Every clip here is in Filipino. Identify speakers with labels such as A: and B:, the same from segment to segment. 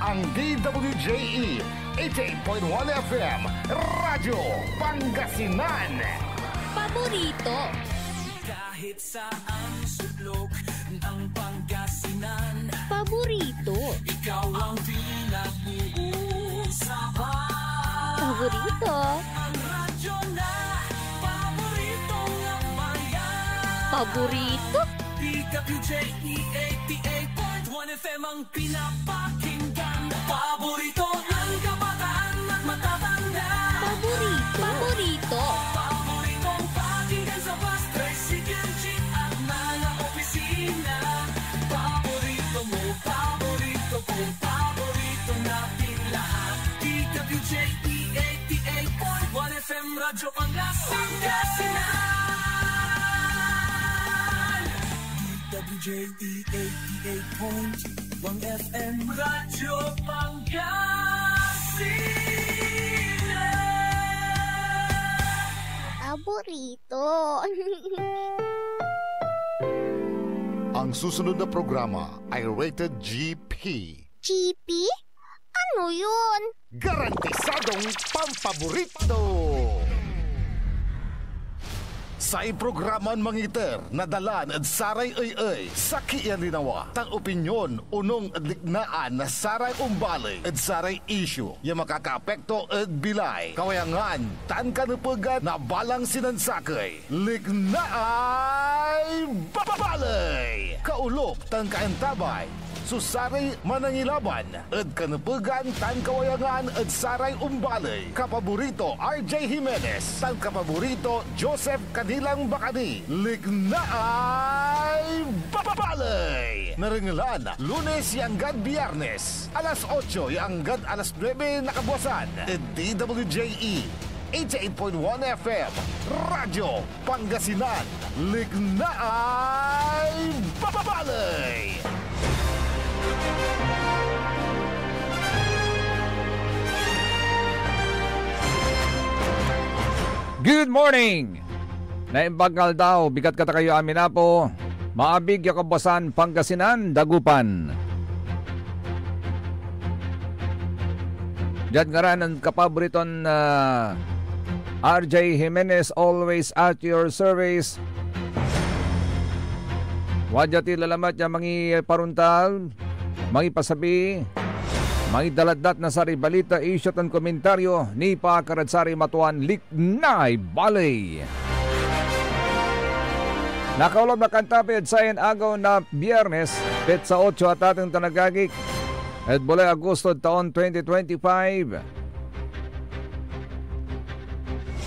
A: ang DWJE 88.1 FM Radyo Pangasinan.
B: Paborito.
C: Kahit saan sulok ng Pangasinan,
B: Paborito.
C: ikaw ang pinag-uusapan.
B: Paborito.
C: Ang radyo na paborito ng bayan.
B: Paborito.
C: DWJE 88.1 FM ang pinapakinggan. Paborito ng kabataan at matatanda.
B: Paborito. Paborito.
C: Paboritong pakinggan sa bus, tricycle, jeep at mga opisina. Paborito mo, paborito ko, paborito natin lahat. DWJE 88.1 FM Radyo Pangasinan. DWJE 88.1 FM Radyo Pangasinan.
B: Paborito.
A: Ang susunod na programa ay rated GP.
B: GP? Ano yun?
A: Garantisadong pampaborito. Sa iprograman mangiter, nadalan at saray ay sa kialinawa. Tang opinyon, unong adliknaan na saray umbalay at saray issue. Yung makakaapekto at bilay. Kawayangan, tan kanupugan na balang sinansakay. Liknaay babalay. Kaulop, tan kaentabay. Susaray manangilaban at kanupugan tan kawayangan at saray umbalay. Kapaborito RJ Jimenez, tan kapaborito Joseph Kanilang Bacani. Liknaay babalay. Naringalan, Lunes yanggad Biyernes, alas 8 yanggad alas 9 nakabuasan. At DWJE 88.1 FM Radyo Pangasinan. Liknaay babalay.
D: Good morning! Naimbagal daw, bigat kata kayo amin na po. Maabig yakabasan, Pangasinan, Dagupan. Diyan nga rin ang kapaboriton RJ Jimenez, always at your service. Wajati lalamat niya mangi paruntal, mangi pasabi, mangi daladdat na sari balita, isyot ang komentaryo ni Pakaradsari Matuan Liknaay Balay. Nakaulob na kantapid sa agaw na Biyernes, pet sa 8 at ating tanagagik, at bulay Agosto taon 2025.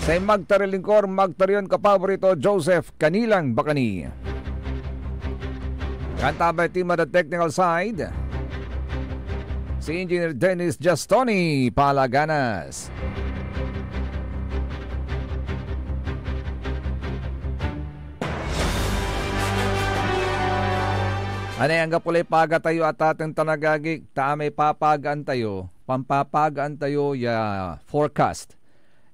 D: Sa magtarilingkor, magtariyon kapaborito Joseph Kanilang Bacani. Kantabay team at the technical side, si Engineer Dennis Justoni Palaganas. Anay ang kapulay paga tayo at ating tanagagik, taamay papagaan tayo, pampapagaan tayo ya forecast.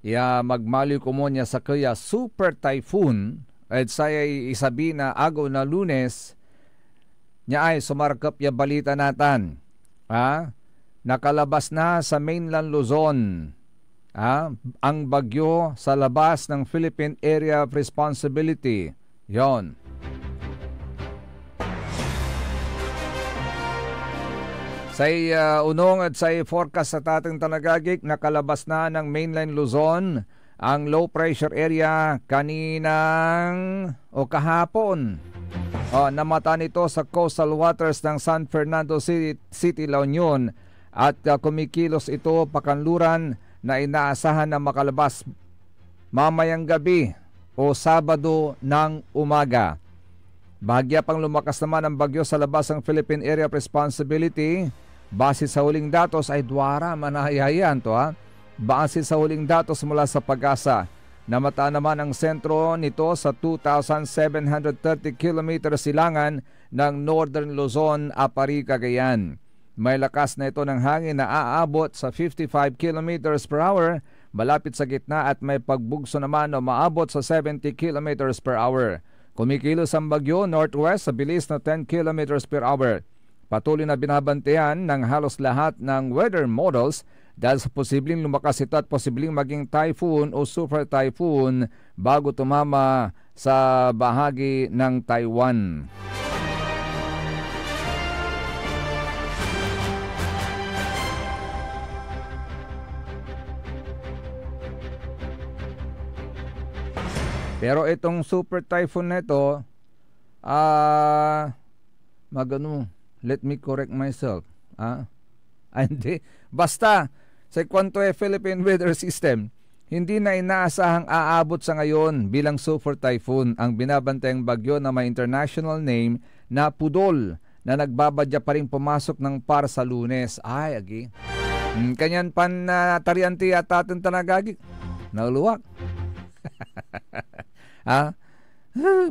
D: Ya magmaliw ko mo niya sa kaya super typhoon at sayay isabi na agaw na Lunes niya ay sumarkap ya balita natin. Nakalabas na sa mainland Luzon ang bagyo sa labas ng Philippine Area of Responsibility. Yon. Sa unong at sa forecast sa tating tanagagik, nakalabas na ng mainland Luzon ang low pressure area kaninang o kahapon. Namata nito sa coastal waters ng San Fernando City, La Union at kumikilos ito pakanluran na inaasahan na makalabas mamayang gabi o Sabado ng umaga. Bahagya pang lumakas naman ang bagyo sa labas ng Philippine Area of Responsibility. Base sa huling datos ay duwara manahayayan to Base sa huling datos mula sa Pag-asa, namata naman ang sentro nito sa 2,730 km silangan ng Northern Luzon, Apari, Cagayan. May lakas na ito ng hangin na aabot sa 55 km per hour malapit sa gitna at may pagbugso naman na maabot sa 70 km per hour. Kumikilos ang bagyo northwest sa bilis na 10 km per hour. patuloy na binabantayan ng halos lahat ng weather models dahil sa posibleng lumakas ito at posibleng maging typhoon o super typhoon bago tumama sa bahagi ng Taiwan. Pero itong super typhoon na ito, let me correct myself. Hindi. Basta, sa Kwanto Philippine Weather System, hindi na inaasahang aabot sa ngayon bilang super typhoon ang binabantayang bagyo na may international name na Pudol na nagbabadya pa rin pumasok ng par sa Lunes. Ay, agi. Kanyan pan tarianti at ating tanagagi. Nauluwak.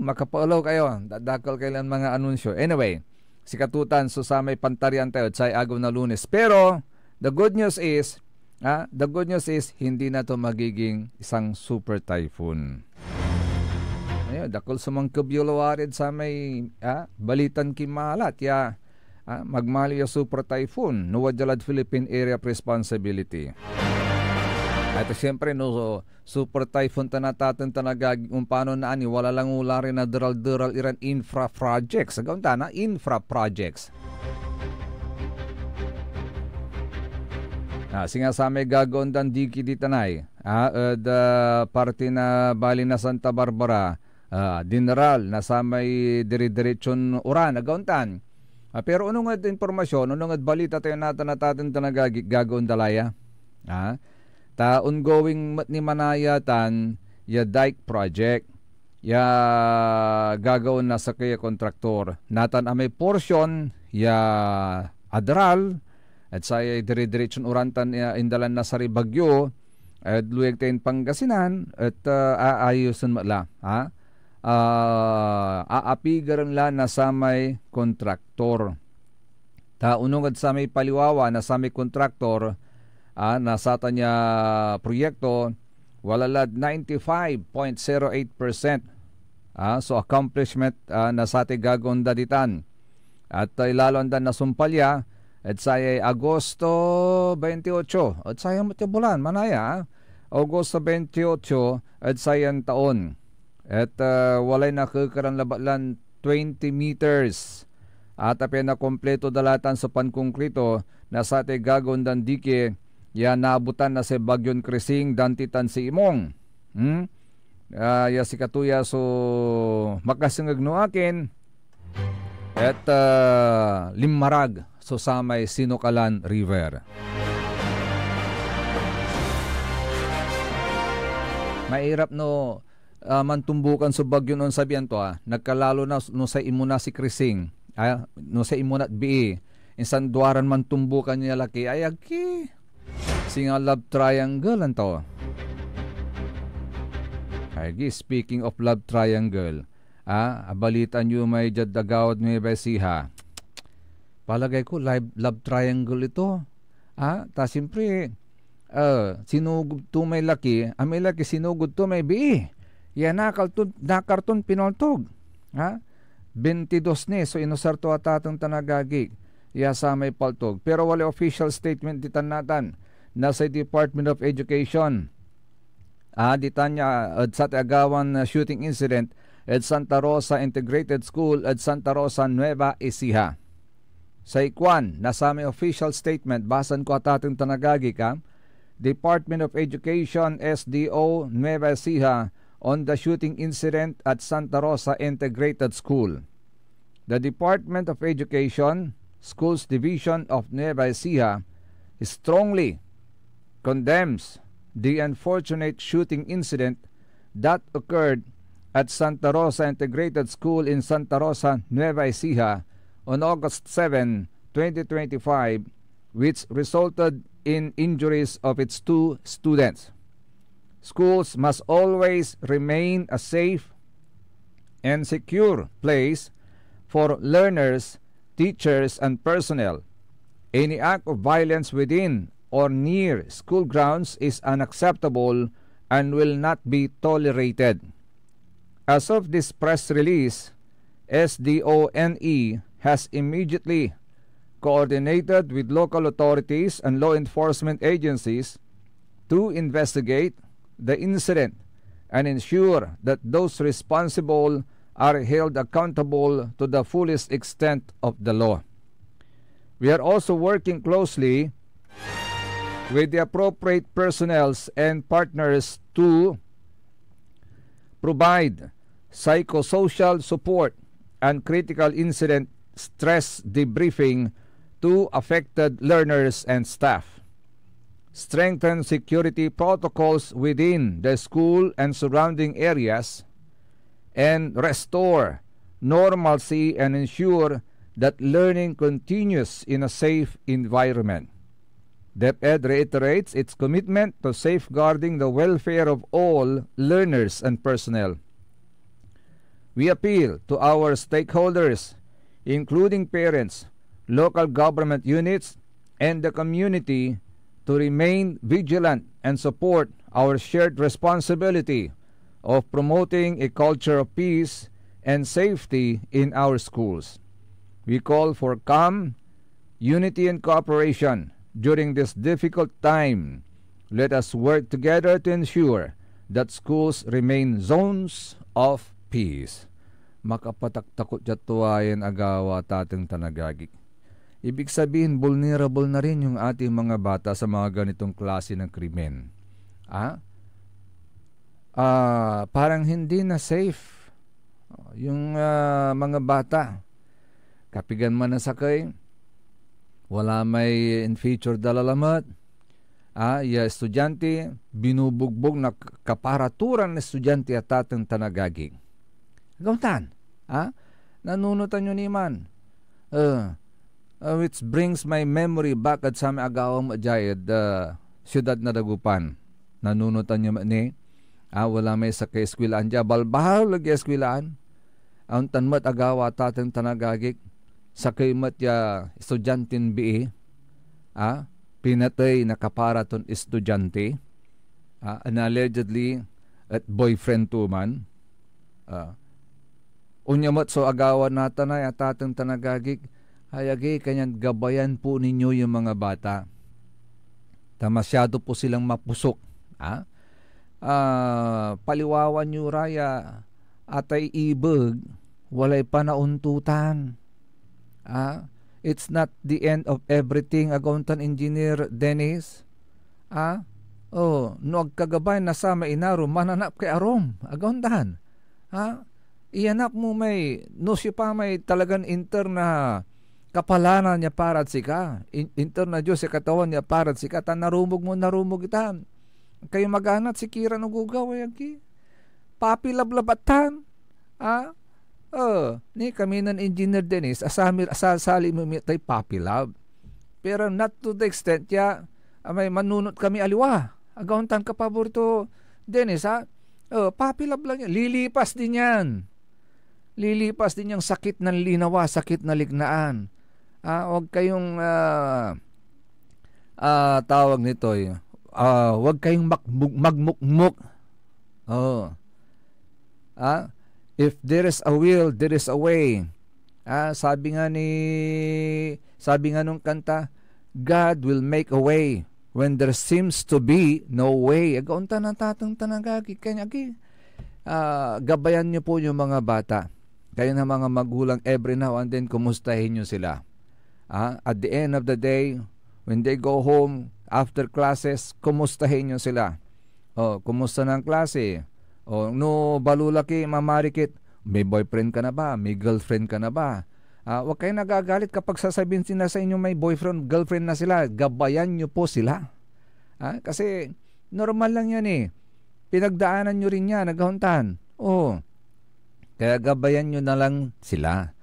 D: Makapaulaw kayo. Dadakal kailan mga anunsyo. Anyway, si Katutan sa may pantarian tayo sa agaw na Lunes. Pero the good news is hindi na to magiging isang super typhoon. Ayun, dakol sa mga kabyulawarid sa may balitan kimalat ya magmali yung super typhoon Nuwadjalad Philippine Area of Responsibility. At siyempre super typhoon tanatatan tanagag paano na ani wala lang ulari na dural iran infra projects. Agaw na infra projects. Singa sa may gagawin dan diki di tanay. Parte na bali na Santa Barbara. Dineral na sa may dire-diretsyon uran. Agaw pero unong informasyon, unong balita tayo natin tanagagawin dalaya. Ongoing ni manayatan ya dike project ya gagawin na sa kaya kontraktor natan may portion ya adral at sa dire-diretsyon urantan indalan na sa Bagyo at luyag tayo Pangasinan at aayusan mala aapigaran la na sa may kontraktor unong sa may paliwawa na sa may kontraktor nasata niya proyekto walalad 95.08%. So accomplishment nasate gagawin daditan. At ilalon dan nasumpalya at say Agosto 28 at sayang bulan manaya Agosto 28 at sayang taon. At walay nakakaran labalan 20 meters. At apay na kompleto dalatan sa pankongkrito nasate gagawin dan dike ya naabutan na si Bagyon Krising dantitan si Imong. Ya si Katuya so makasingag no akin at Limarag so samay Sinukalan River. Mahirap no mantumbukan sa Bagyo noon sabihan to nagkalalo na no sa imuna si Krising no sa imuna at BE insan duaran mantumbukan niya laki ayagi singa love triangle anto. Aygi, speaking of love triangle, balita nyo may jadagawad may besiha. Palagay ko love triangle ito. Ta siyempre sinugod to may laki, may laki sinugod to may bii. Yan nakarton pinoltog. 22 ni so inusarto atatong tanagagig. Ya sa may paltog. Pero wala official statement ditan natan na sa Department of Education. Ditan niya sa agawan shooting incident at Santa Rosa Integrated School at Santa Rosa Nueva Ecija. Sa ikwan, nasa may official statement, basan ko at ating tanagagi ka, Department of Education SDO Nueva Ecija on the shooting incident at Santa Rosa Integrated School. The Department of Education, Schools Division of Nueva Ecija strongly condemns the unfortunate shooting incident that occurred at Santa Rosa Integrated School in Santa Rosa, Nueva Ecija on August 7, 2025, which resulted in injuries of its 2 students. Schools must always remain a safe and secure place for learners, teachers, and personnel. Any act of violence within or near school grounds is unacceptable and will not be tolerated. As of this press release, SDONE has immediately coordinated with local authorities and law enforcement agencies to investigate the incident and ensure that those responsible are held accountable to the fullest extent of the law. We are also working closely with the appropriate personnel and partners to provide psychosocial support and critical incident stress debriefing to affected learners and staff. Strengthen security protocols within the school and surrounding areas, and restore normalcy and ensure that learning continues in a safe environment. DepEd reiterates its commitment to safeguarding the welfare of all learners and personnel. We appeal to our stakeholders, including parents, local government units, and the community, to remain vigilant and support our shared responsibility of promoting a culture of peace and safety in our schools. We call for calm, unity, and cooperation during this difficult time. Let us work together to ensure that schools remain zones of peace. Makapataktakot jatuwayan agawa tateng tanagagik. Ibig sabihin, vulnerable na rin yung ating mga bata sa mga ganitong klase ng krimen. Parang hindi na safe yung mga bata. Kapigan man na sakay, wala may in-feature dalalamat. Ya estudyante, binubugbog na kaparaturan na estudyante at tatang tanagaging. Gauntan, nanunutan nyo niman. Which brings my memory back at sa may agawang majayad, siyudad na Dagupan. Nanunutan nyo ni, wala may sa kaeskwilaan dya, balbahal lagi eskwilaan. Ang tanmat agawa tatang tanagagik, sa kaymat ya estudyantin bi, pinatay na kaparaton estudyante, and allegedly at boyfriend to man. Unyamat so agawa natin ay tatang tanagagik, hayagi kanyan gabayan po ninyo yung mga bata. Masyado po silang mapusok. Paliwawan nyo raya atay ibig, walay panauntutan. It's not the end of everything, agontan Engineer Dennis. No agkagabay na sa mainaro, mananap kay arom, agontan. Iyanap mo may, no siya pa may talagang interna kapalanan niya parat sika. Interna Diyos sa katawan niya parat sika. Narumog mo, narumog itan. Kayo maganat si Kira no gugaway agi. Papi lablabatan. Ni kami ng Engineer Dennis, asasali mo tay papi lab. Pero not to the extent ya, may manunot kami aliwa. Agauntan ka paborito Dennis papi lab lang yan. Lilipas din yan. Lilipas din yung sakit ng linawa, sakit na lignaan. Huwag kayong tawag nito huwag kayong magmukmuk. If there is a will, there is a way. Sabi nga nung kanta, God will make a way when there seems to be no way. Agaunta na tatang tanagagi. Kanya gabayan niyo po yung mga bata. Kayo na mga magulang, every now and then, kumustahin nyo sila. At the end of the day, when they go home, after classes, kumustahin nyo sila. Kumusta ng klase? No, balulaki, mamarikit, may boyfriend ka na ba? May girlfriend ka na ba? Huwag kayo nagagalit kapag sasabihin sila sa inyo may boyfriend, girlfriend na sila. Gabayan nyo po sila. Kasi normal lang yan Pinagdaanan nyo rin yan, naghuntan. Kaya gabayan nyo na lang sila.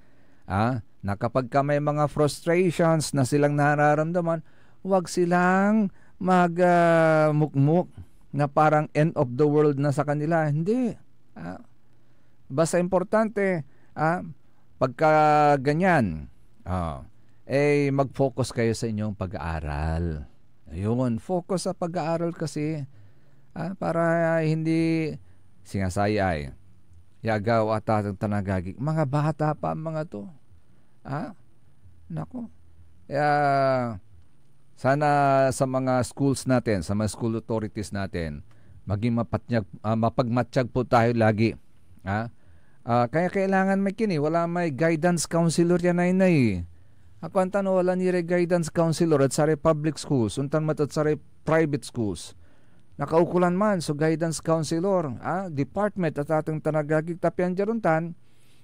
D: Na kapag ka may mga frustrations na silang nararamdaman, huwag silang magmukmuk na parang end of the world na sa kanila. Hindi. Basta importante, pagka ganyan, mag-focus kayo sa inyong pag-aaral. Ayun, focus sa pag-aaral kasi para hindi singasayay. Yagaw at tanagagi. Mga bata pa ang mga to. Nako. Sana sa mga schools natin, sa mga school authorities natin, maging mapagmatsyag po tayo lagi. Kaya kailangan may wala may guidance counselor yan ay. Ako ang tanong, wala ni guidance counselor at sa public schools, untan mat at sa private schools. Nakaukulan man, so guidance counselor, department at atong tanagagig tapian jaruntan,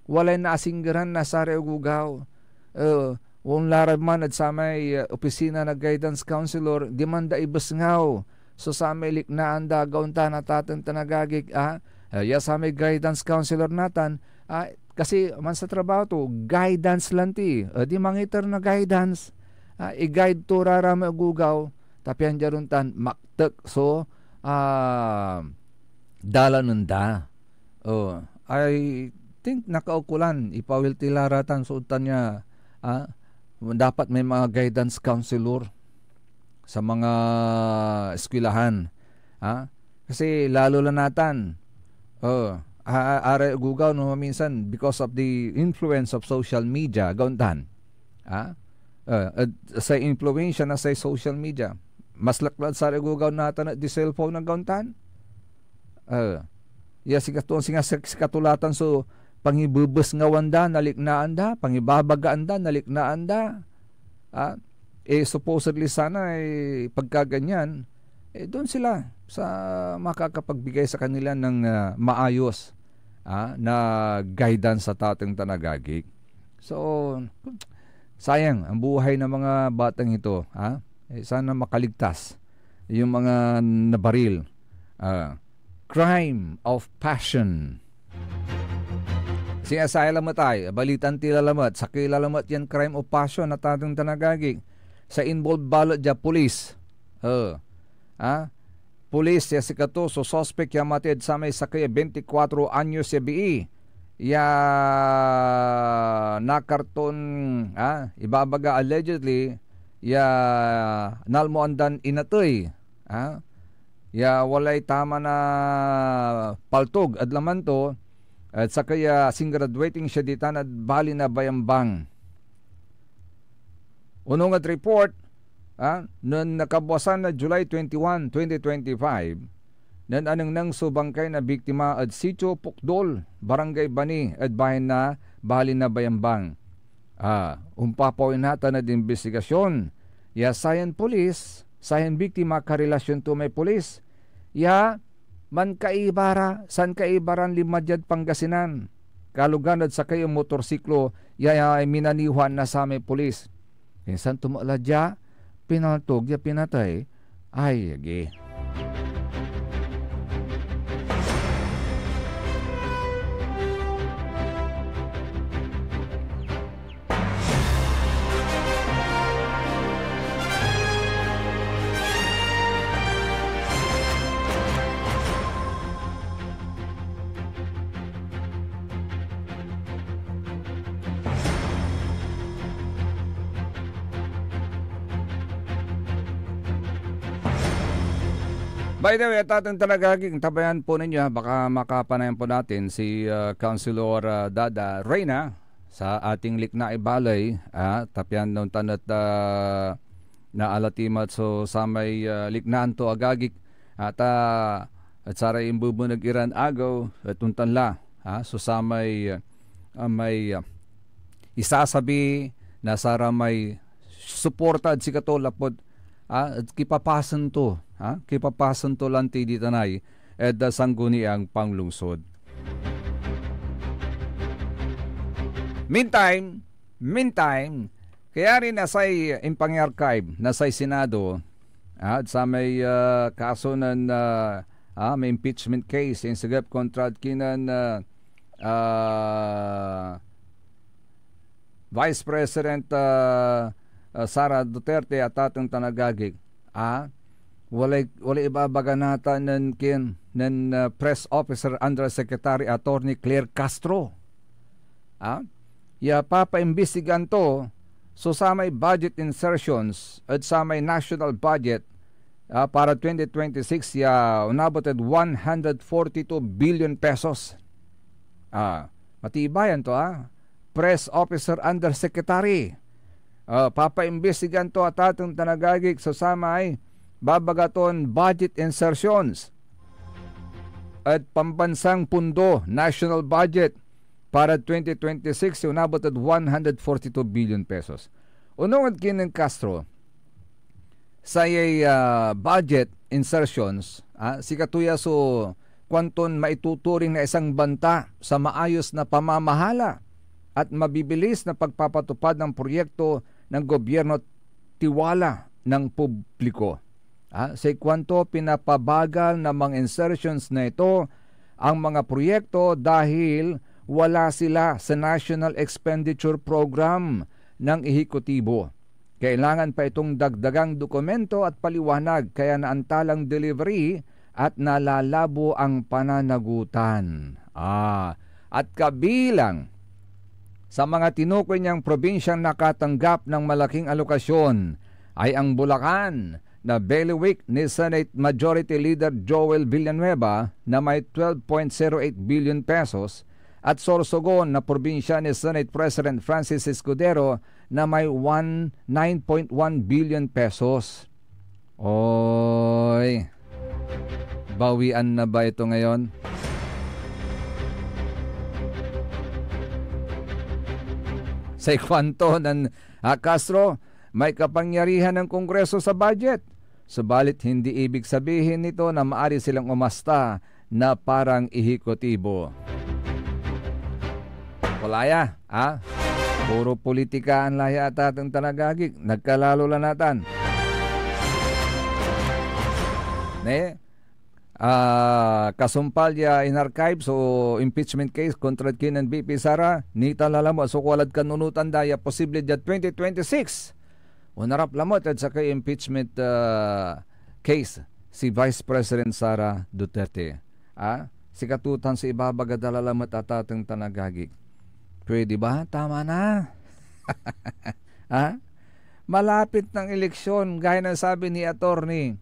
D: walay na asinggaran na sa ugugaw. Wong larab man at sa may opisina na guidance counselor, di man da ibasngaw. So sa may liknaan da gauntan at atong tanagagig, sa may guidance counselor natan, kasi man sa trabaho to, guidance lang ti. Di mangiter na guidance. I-guide to rarama ugugaw. Tapian jaruntan, maktek. So, dala nunda. I think nakaukulan. Ipawil ti laratan. So, utan niya, dapat may mga guidance counselor sa mga eskwelahan. Kasi lalo lang natan. Are gugaw no minsan because of the influence of social media gauntan sa influensya na sa social media mas laklad sa gugaw natin at di cellphone na gauntan sikatulatan so pangibubus nga wanda naliknaan da pangibabagaan da naliknaan da supposedly sana pagkaganyan doon sila sa makakapagbigay sa kanila ng maayos na guidance sa tatang tanagagig. So, sayang ang buhay ng mga batang ito. Sana makaligtas yung mga nabaril. Crime of passion. Sinasaya lamat ay, balitan tila lamat, sakila lamat yan crime of passion na tatang tanagagig. Sa involved balot dya, police. Pulis ya sikato so suspect ya matid sa may sakay 24 anyos ya BI ya nakarton ibabaga allegedly ya nalmoandan inatoy ya walay tama na paltog adlaman to at sakay sing graduating siya ditan at bali na bayambang unong at report noon nakabuwasan na July 21, 2025, nan anong nang subangkay na biktima at Sitio Pukdol, Barangay Bani at bahin na Bali na Bayambang. Umpapawin natin na investigasyon. Ya sayan police, sayan biktima karelasyon to may police. Ya man kaibara, san kaibaran limadyad Pangasinan. Kaluganad sa kayong motorsiklo, ya minaniwan na sa may police. Minsan tumaladya, pinaltog ya pinatay ay agi. By the way, at ating talagaging tabayan po ninyo, baka makapanayan po natin si Councilor Dada Reyna sa ating likna ibalay. Tapyan noon tanat na alatimat so sa may liknaan to agagik at saray imbubunag iran agaw at untanla. So sa may isasabi na sara may suportad si katolapod at kipapasan to. Kipapasan to lanti di tanay at sangguni ang panglungsod. Meantime, kaya rin nasay impang-archive, nasay Senado at sa may kaso ng may impeachment case in sagap kontra kinan Vice President Sara Duterte at atong tanagagig walay ibabaga nata ng press officer Undersecretary Attorney Claire Castro. Ya papaimbestigan to so sa may budget insertions at sa may national budget para 2026 ya unaboted 142 billion pesos. Matibayan to Press officer Undersecretary. Papaimbestigan to at atong tanagagik sa samay babagaton budget insertions at pambansang pundo national budget para 2026 unabot at 142 billion pesos. Unong at kinin Castro sa budget insertions si katuya so kwanton maituturing na isang banta sa maayos na pamamahala at mabibilis na pagpapatupad ng proyekto ng gobyerno tiwala ng publiko. Sa kwanto pinapabagal na mga insertions na ito ang mga proyekto dahil wala sila sa National Expenditure Program ng ehekutibo. Kailangan pa itong dagdagang dokumento at paliwanag kaya naantalang delivery at nalalabo ang pananagutan. At kabilang sa mga tinukoy niyang probinsyang nakatanggap ng malaking alokasyon ay ang Bulacan na bailiwick ni Senate Majority Leader Joel Villanueva na may 12.08 billion pesos at Sorsogon na probinsya ni Senate President Francis Escudero na may 9.1 billion pesos. Oy, bawian na ba ito ngayon? Sa kwanto ng Castro, may kapangyarihan ng Kongreso sa budget. Subalit hindi ibig sabihin nito na maari silang umasta na parang ehekutibo. Kulaya, puro politika ang lahi at atang tanagagik. Nagkalalo lang natin. Kasumpalya in archives o impeachment case kontra kinan BP Sara nita lalamo sukwalad kanunutan daya posible dya 2026 unarap lamot at sa kay impeachment case si Vice President Sara Duterte si katutan sa ibabagadala lamot at atang tanagagik. Pwede ba? Tama na. Malapit ng eleksyon gaya ng sabi ni attorney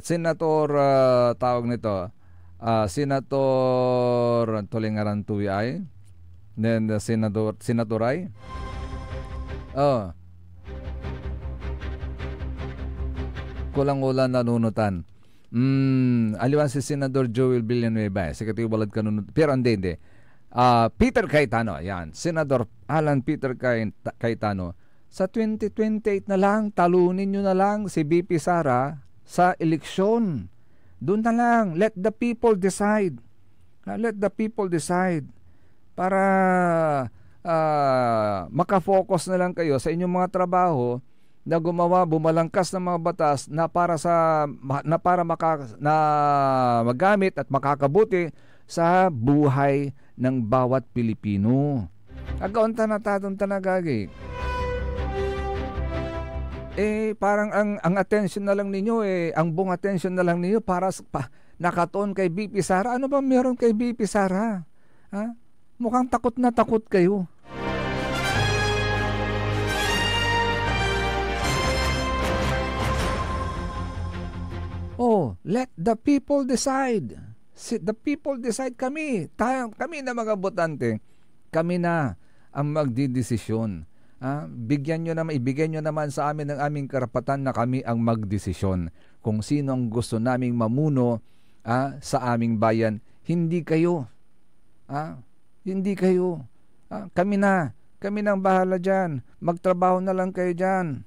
D: Senator tawag nito Senator Tolingaran Tuyay then Senator ay kulang-ulan nanunutan aliwan si Senador Joel Villanueva si katibalad kanunut pero hindi Peter Cayetano yan Senador Alan Peter Cayetano sa 2028 na lang talunin nyo na lang si BP Sara sa eleksyon. Doon na lang. Let the people decide. Let the people decide. Para makafocus na lang kayo sa inyong mga trabaho na gumawa, bumalangkas ng mga batas na para magamit at makakabuti sa buhay ng bawat Pilipino. Agaunta na tatong tanagagi. Parang ang attention na lang ninyo ang buong attention na lang ninyo para nakatuon kay BP Sara. Ano ba meron kay BP Sara? Mukhang takot na takot kayo. Let the people decide. The people decide kami. Kami na mga botante. Kami na ang magdidesisyon. Ibigay nyo naman sa amin ang aming karapatan na kami ang magdesisyon kung sino ang gusto naming mamuno sa aming bayan. Hindi kayo. Hindi kayo. Kami na ang bahala dyan. Magtrabaho na lang kayo dyan.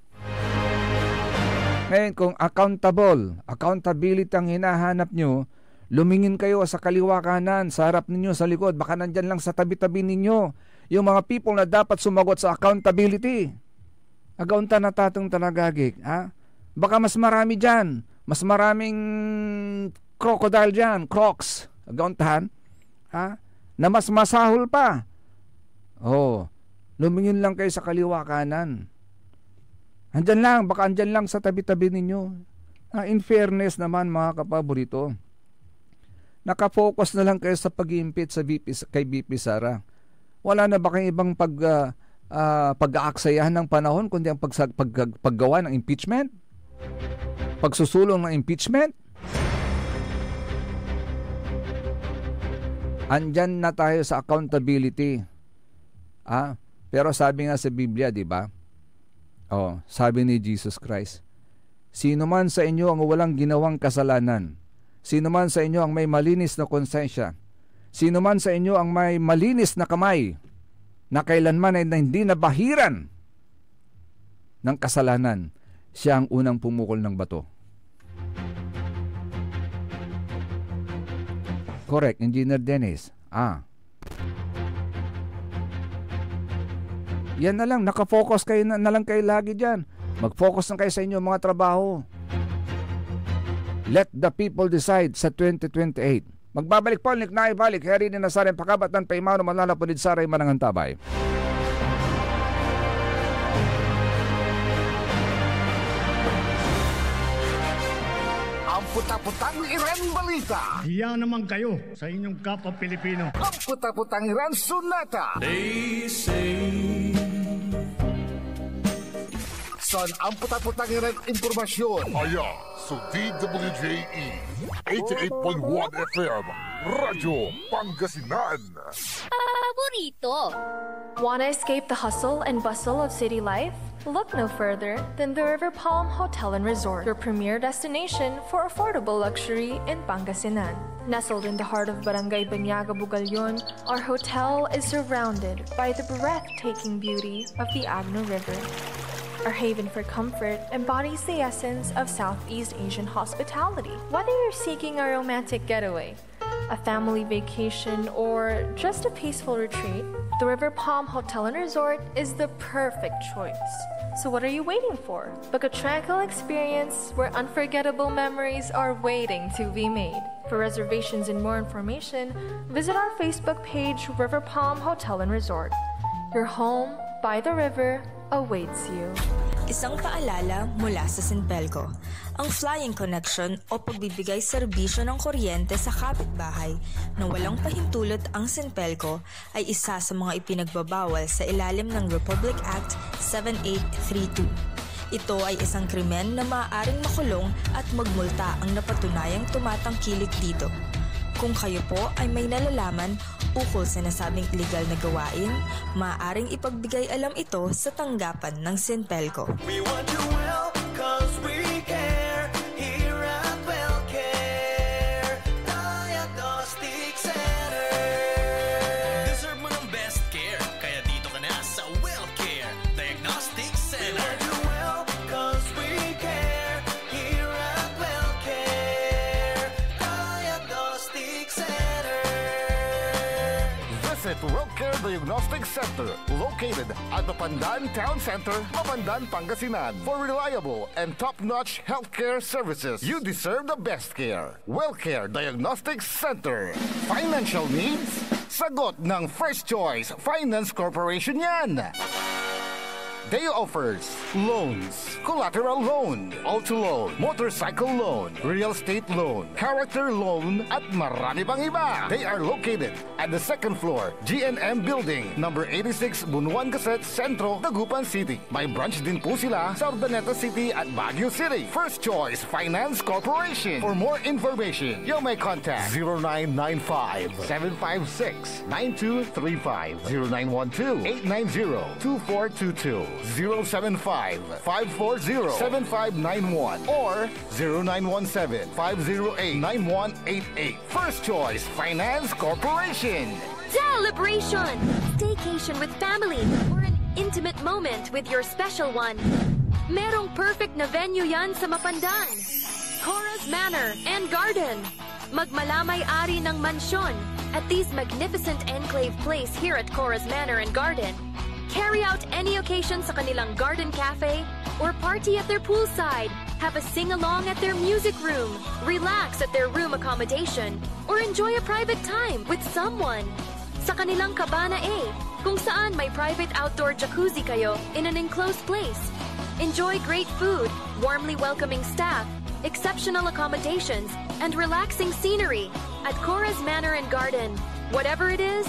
D: Ngayon kung accountability ang hinahanap nyo, lumingin kayo sa kaliwa kanan, sa harap ninyo, sa likod, baka nandyan lang sa tabi-tabi ninyo yung mga people na dapat sumagot sa accountability. Agaunta na tatong tanagagik. Baka mas marami dyan. Mas maraming crocodile dyan. Crocs. Agauntahan. Na mas masahol pa. Lumingin lang kayo sa kaliwa kanan. Andyan lang. Baka andyan lang sa tabi-tabi ninyo. In fairness naman mga kapaborito, nakafocus na lang kayo sa pag-i-impit kay BP Sara. Wala na ba kayong ibang pag-aaksayahan ng panahon kundi ang paggawa ng impeachment? Pagsusulong ng impeachment? Andyan na tayo sa accountability. Pero sabi nga sa Biblia, di ba? Sabi ni Jesus Christ, sino man sa inyo ang walang ginawang kasalanan, sino man sa inyo ang may malinis na konsensya, sino man sa inyo ang may malinis na kamay, na kailanman ay hindi nabahiran ng kasalanan, siya ang unang pumukol ng bato. Correct, Engineer Dennis. Yan na lang, nakafocus kayo na lang kayo lagi dyan. Mag-focus na kayo sa inyo mga trabaho. Let the people decide sa 2028. Magbabalik po, naibalik. Kaya rin na sa rin pakabatan pa imano malalapunid sa rin manangantabay.
A: Ang puta-putang Iran balita.
E: Hiya naman kayo sa inyong kapwa Pilipino.
A: Ang puta-putang Iran sunata.
C: They say
A: Son, ang puta-putang Iran impormasyon.
F: Aya sa DWJE 88.1 FM Radyo Pangasinan.
B: Paborito.
G: Want to escape the hustle and bustle of city life? Look no further than the River Palm Hotel and Resort, your premier destination for affordable luxury in Pangasinan. Nestled in the heart of Barangay Banyaga, Bugalyon, our hotel is surrounded by the breathtaking beauty of the Agno River. Our haven for comfort embodies the essence of Southeast Asian hospitality. Whether you're seeking a romantic getaway, a family vacation, or just a peaceful retreat, the River Palm Hotel and Resort is the perfect choice. So what are you waiting for? Book a tranquil experience where unforgettable memories are waiting to be made. For reservations and more information, visit our Facebook page, River Palm Hotel and Resort. Your home by the river awaits you.
H: Isang paalala mula sa Sinpelco. Ang flying connection o pagbibigay serbisyo ng kuryente sa kapitbahay na walang pahintulot ang Sinpelco ay isa sa mga ipinagbabawal sa ilalim ng Republic Act 7832. Ito ay isang krimen na maaaring makulong at magmulta ang napatunayang tumatangkilik dito. Kung kayo po ay may nalalaman ukol sa nasabing illegal na gawain, maaaring ipagbigay alam ito sa tanggapan ng Sinpelco.
C: we want you well, cause we care. Here at WellCare Diagnostic Center. Deserve mo ng best care, kaya dito ka na sa WellCare Diagnostic Center. We want you well, cause we care. Here at WellCare Diagnostic Center.
A: Visit WellCare Diagnostic Center, located at Mapandan Town Center, Mapandan, Pangasinan. For reliable and top-notch healthcare services, you deserve the best care. WellCare Diagnostic Center. Financial needs? Sagot ng First Choice Finance Corporation yan. They offers loans, collateral loan, auto loan, motorcycle loan, real estate loan, character loan, at marami pang iba. They are located at the second floor, GNM Building, number 86, Bunuan Cassette, Centro, Dagupan City. May branch din po sila sa Urdaneta City at Baguio City. First Choice Finance Corporation. For more information, you may contact 0995-756-9235, 0912-890-2422. 075-540-7591 or 0917-508-9188. First Choice Finance Corporation.
I: Celebration! Staycation with family or an intimate moment with your special one. Merong perfect na venue yan sa Mapandan. Cora's Manor and Garden. Magmalamay-ari ng mansyon at these magnificent enclave place here at Cora's Manor and Garden. Carry out any occasion sa kanilang garden cafe or party at their poolside. Have a sing-along at their music room, relax at their room accommodation, or enjoy a private time with someone. Sa kanilang Cabana A, kung saan may private outdoor jacuzzi kayo in an enclosed place. Enjoy great food, warmly welcoming staff, exceptional accommodations, and relaxing scenery at Cora's Manor and Garden. Whatever it is,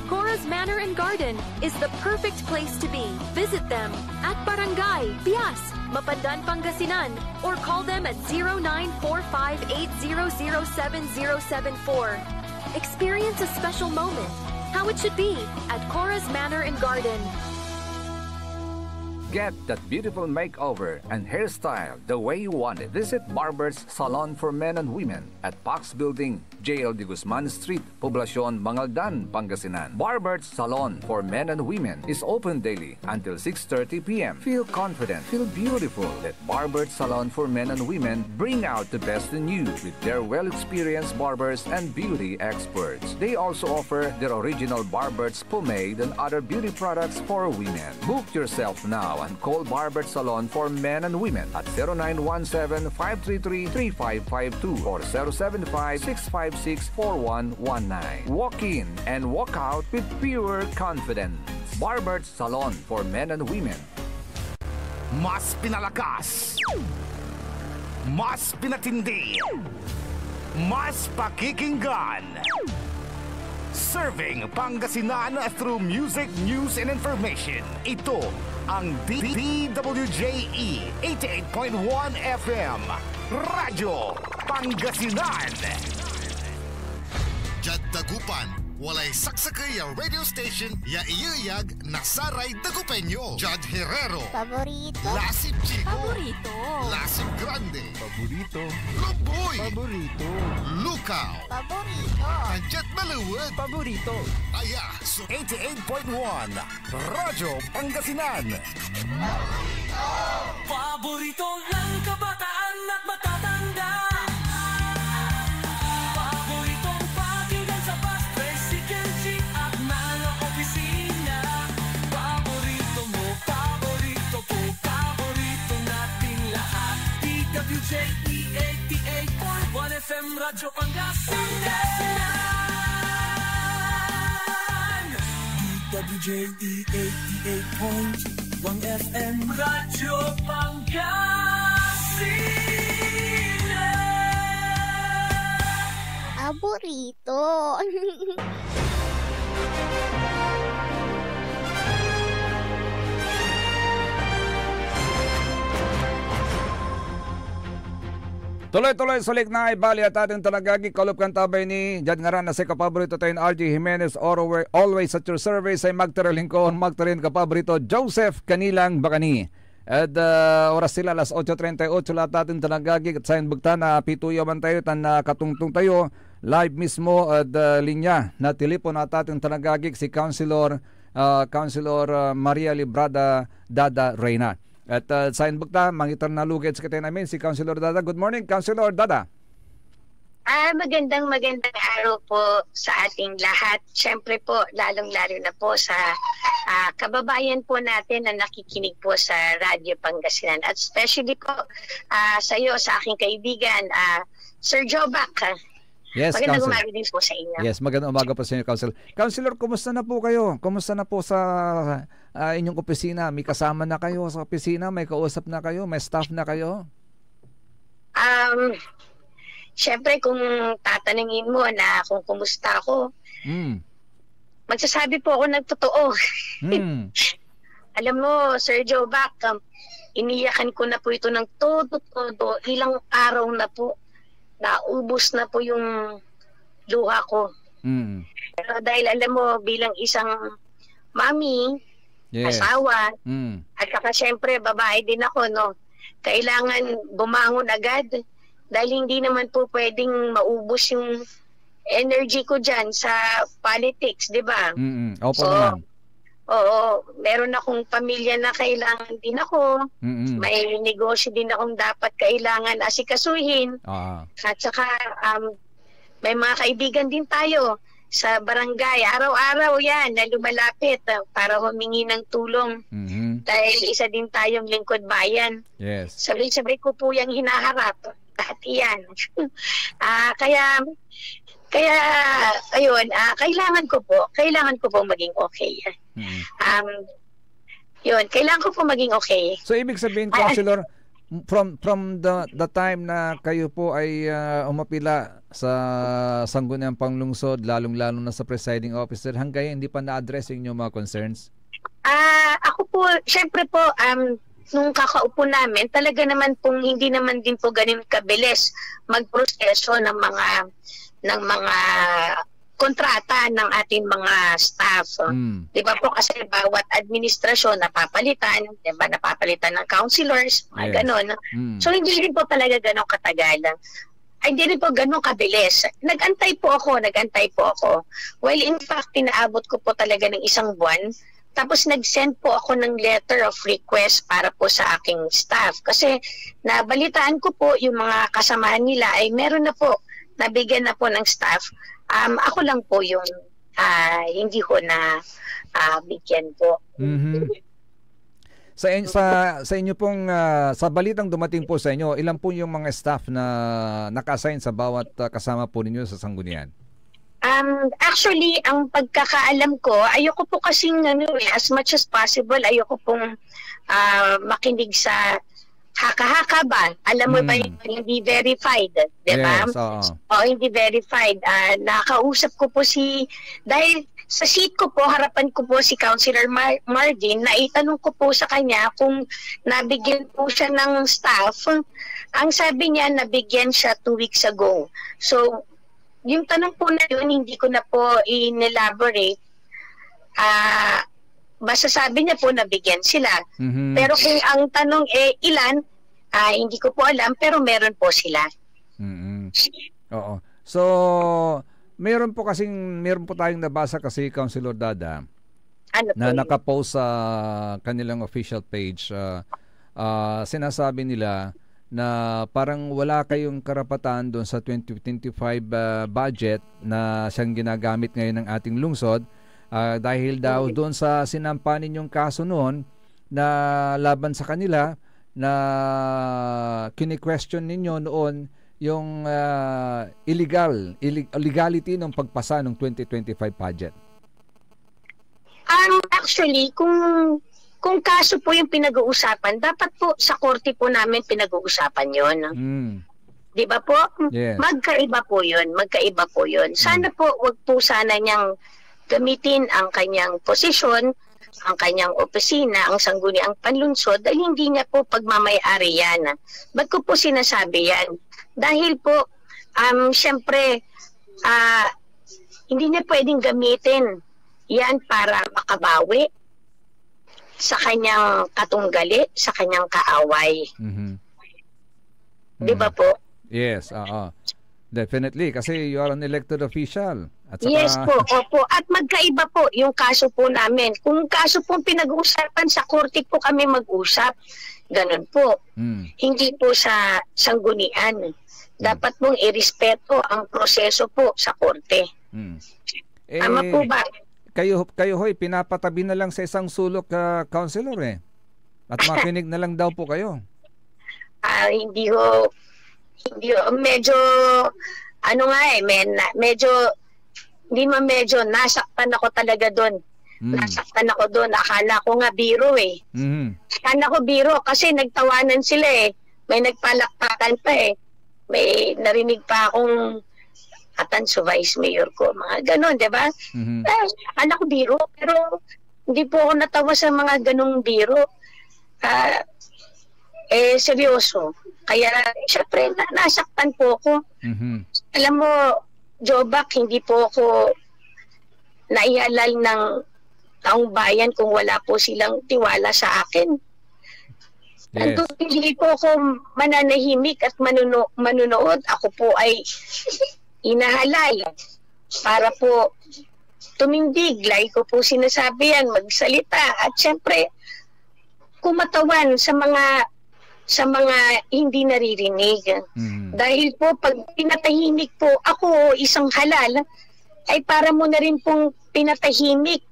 I: Cora's Manor and Garden is the perfect place to be. Visit them at Barangay Pias, Mapandan, Pangasinan, or call them at 0945-800-7074. Experience a special moment, how it should be at Cora's Manor and Garden.
D: Get that beautiful makeover and hairstyle the way you want it. Visit Barber's Salon for Men and Women at Pax Building, JL de Guzman Street, Poblacion, Mangaldan, Pangasinan. Barber's Salon for Men and Women is open daily until 6:30 p.m. Feel confident, feel beautiful. Let Barber's Salon for Men and Women bring out the best in you with their well-experienced barbers and beauty experts. They also offer their original Barber's pomade and other beauty products for women. Book yourself now and call Barber's Salon for Men and Women at 0917-533-3552 or 075-656-4119. Walk in and walk out with pure confidence. Barber's Salon for Men and Women.
A: Mas pinalakas, mas pinatindi, mas pakikinggan. Serving Pangasinan through music, news, and information. Ito ang DWJE 88.1 FM, Radyo Pangasinan.
J: Jad Dagupan, walay saksakay ang radio station ya iyayag nasaray Dagupenyo. Jad Herrero,
B: Paborito.
J: Lasip Chico,
B: Paborito.
J: Lasip Grande,
K: Paborito.
J: Loboy,
K: Paborito.
J: Lukaw,
B: Paborito.
J: Anjet Maluwad,
K: Paborito.
J: Aya, so
A: 88.1 Radyo Pangasinan.
C: Paborito ng kabataan at matatanda. Paboritong pakinggan sa bus, tricycle, jeep at mga opisina. Paborito mo, paborito ko, paborito nating lahat. DWJE 88.1 FM, Radyo Pangasinan. DWJE 88.1 FM, Radyo Pangasinan.
B: Paborito.
D: Tuloy-tuloy sulik na ibali at ating talagagi kalup kan tabay ni Jad nga ran na si kapaborito tayo RJ Jimenez always at your service ay magtaralingkon magtarin kapaborito Joseph Kanilang Bakani. At oras sila alas 8:38 lahat ating talagagi at sayin bugta na pituyo man tayo tan katungtung tayo live mismo at linya na telepon at ating talagagi si Councilor Maria Librada Dada Reyna. At sa inbukta, mangitan na lugit sa katin namin si Councilor Dada. Good morning, Councilor Dada.
L: Magandang araw po sa ating lahat. Siyempre po, lalong-lalo na po sa kababayan po natin na nakikinig po sa Radyo Pangasinan. At especially po sa iyo, sa aking kaibigan, Sir Jobac.
D: Yes,
L: magandang umaga din po sa inyo.
D: Yes, magandang umaga po sa inyo, Councilor. Councilor, kumusta na po kayo? Kumusta na po sa inyong opisina? May kasama na kayo sa opisina? May kausap na kayo? May staff na kayo?
L: Siyempre, kung tatanungin mo na kung kumusta ako, magsasabi po ako ng totoo. Alam mo, Sir Jobac, iniyakan ko na po ito ng todo. Ilang araw na po. Naubos na po yung luha ko. Pero dahil alam mo, bilang isang mami, asawa, at saka syempre babae din ako, no? Kailangan bumangon agad dahil hindi naman po pwedeng maubos yung energy ko dyan sa politics, di ba?
D: Opo naman.
L: Oo, meron akong pamilya na kailangan din ako. May negosyo din akong dapat kailangan asikasuhin. At saka may mga kaibigan din tayo sa barangay. Araw-araw yan na lumalapit para humingi ng tulong. Dahil isa din tayong lingkod bayan.
D: Yes.
L: Sabay-sabay ko po yung hinaharap. Lahat yan. Kaya ayun, kailangan ko po maging okay. Yun, kailangan ko po maging okay.
D: So ibig sabihin, Councilor, from the time na kayo po ay umapila sa Sangguniang Panglungsod, lalong-lalo na sa presiding officer, hanggang hindi pa na-address yung mga concerns?
L: Ako po, syempre po, nung kakaupo namin, talaga naman pong hindi naman din po ganun kabilis magproseso ng mga kontrata ng ating mga staff. Di ba po kasi bawat administrasyon napapalitan, di ba, napapalitan ng councilors, mga ganon. So hindi rin po talaga ganon katagal. Ay, hindi rin po ganon kabilis. Nag-antay po ako. Well, in fact, pinaabot ko po talaga ng 1 buwan. Tapos nag-send po ako ng letter of request para po sa aking staff. Kasi nabalitaan ko po yung mga kasamahan nila ay meron na po, nabigyan na po ng staff. Ako lang po yung hindi ko na bigyan po.
D: Sa inyo pong sa balitang dumating po sa inyo, ilan po yung mga staff na naka-assign sa bawat kasama po ninyo sa sanggunian?
L: Actually, ang pagkakaalam ko, ayoko po kasing as much as possible, ayoko pong makinig sa haka-haka ba? Alam mo ba yung hindi verified, di ba?
D: Yes,
L: hindi verified. Nakausap ko po dahil sa seat ko po, harapan ko po si Councilor Marvin, na itanong ko po sa kanya kung nabigyan po siya ng staff. Ang sabi niya, nabigyan siya 2 weeks ago. So, yung tanong po na yun, hindi ko na po in-elaborate. Basta sabi niya po, nabigyan sila. Pero kung ang tanong ilan, hindi ko po alam, pero meron po sila.
D: Oo. So, meron po tayong nabasa kasi, Councilor Dada, na nakapost sa kanilang official page. Sinasabi nila na parang wala kayong karapatan doon sa 2025 budget na siyang ginagamit ngayon ng ating lungsod, dahil daw doon sa sinampa ninyong kaso noon na laban sa kanila, na kini-question ninyo noon yung illegality ng pagpasa ng 2025 budget.
L: Actually, kung kaso po yung pinag-uusapan, dapat po sa korte po namin pinag-uusapan yon. Di ba po?
D: Yes.
L: Magkaiba po yun. Sana po, wag po sana niyang gamitin ang kanyang posisyon, ang kanyang opisina, ang sangguniang panlunsod, dahil hindi niya po pagmamayari yan. Ba't ko po sinasabi yan? Dahil po, syempre, hindi niya pwedeng gamitin yan para makabawi sa kanyang katunggali, sa kanyang kaaway. Di ba po?
D: Yes, definitely, kasi you are an elected official. At saka...
L: Yes po, opo. At magkaiba po yung kaso po namin. Kung kaso po pinag-uusapan, sa korte po kami mag-usap. Ganun po. Hindi po sa sanggunian. Dapat pong irespeto ang proseso po sa korte. Tama po ba?
D: Kayo hoy, pinapatabi na lang sa isang sulok, Councilor At makinig na lang daw po kayo.
L: Hindi ho, medyo, medyo nasaktan ako talaga doon. Nasaktan ako doon. Akala ko nga biro Akala ko biro kasi nagtawanan sila May nagpalakpakan pa May narinig pa akong atanso vice mayor ko. Mga ganon, di ba? Akala ko biro. Pero hindi po ako natawa sa mga ganong biro. Seryoso. Kaya, syempre, nasaktan po ako. Alam mo, Jobac, hindi po ako naihalal ng taong bayan kung wala po silang tiwala sa akin. Yes. Hindi po ako mananahimik at manunood. Ako po ay inahalal para po tumindig. Like ko po sinasabi yan, magsalita. At syempre, kumatawan sa mga hindi naririnig. Dahil po pag pinatahimik po ako isang halal, ay para mo na rin pong pinatahimik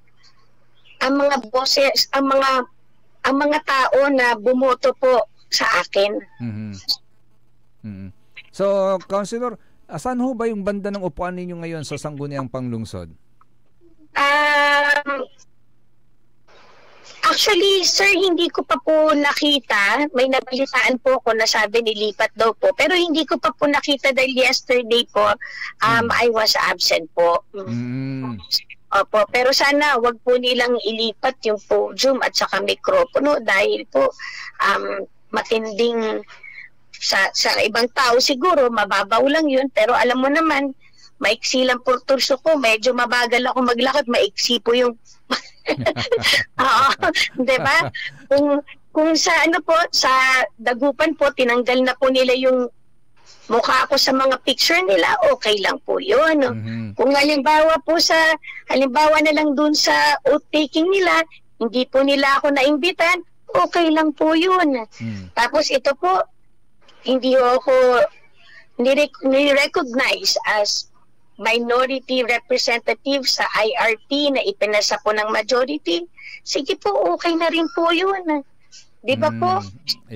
L: ang mga boses, ang mga tao na bumoto po sa akin.
D: So, Councilor, saan ho ba yung banda ng upuan ninyo ngayon sa Sangguniang Panglungsod?
L: Actually, sir, hindi ko pa po nakita. May nabalitaan po ako na sabi nilipat daw po. Pero hindi ko pa po nakita dahil yesterday po, I was absent po. Opo, pero sana wag po nilang ilipat yung podium at saka mikropono dahil po matinding sa ibang tao siguro mababaw lang yun, pero alam mo naman maiksi lang po turso ko, medyo mabagal ako maglakad, maiksi po yung oo, 'di ba? Kung sa ano po, sa Dagupan po, tinanggal na po nila yung mukha ko sa mga picture nila, okay lang po yun. Kung halimbawa na lang dun sa oath taking nila, hindi po nila ako naimbitan, okay lang po yun. Tapos ito po, hindi ako ni-recognize as minority representative sa IRT na ipinasa po ng majority. Sige po, okay na rin po yun. Di ba po?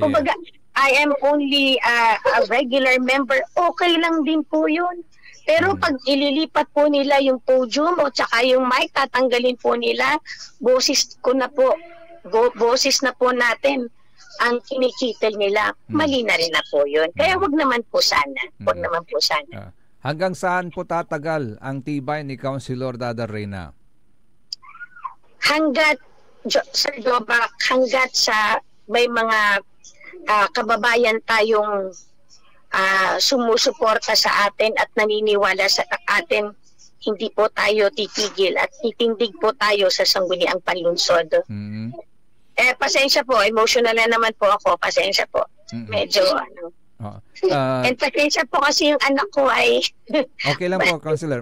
L: Kumbaga, I am only a regular member, okay lang din po yun. Pero pag ililipat po nila yung podium o tsaka yung mic, tatanggalin po nila, boses na po natin ang kinikitil nila. Mali na rin na po yun. Kaya wag naman po sana.
D: Hanggang saan po tatagal ang tibay ni Councilor Dada Reyna?
L: Hanggat, Sir Jobak, hanggat sa may mga kababayan tayong sumusuporta sa atin at naniniwala sa atin, hindi po tayo titigil at titindig po tayo sa Sangguniang Panlunsod. Pasensya po, emotional na naman po ako, pasensya po. Medyo and pasensya po kasi yung anak ko ay
D: okay lang po, Councilor.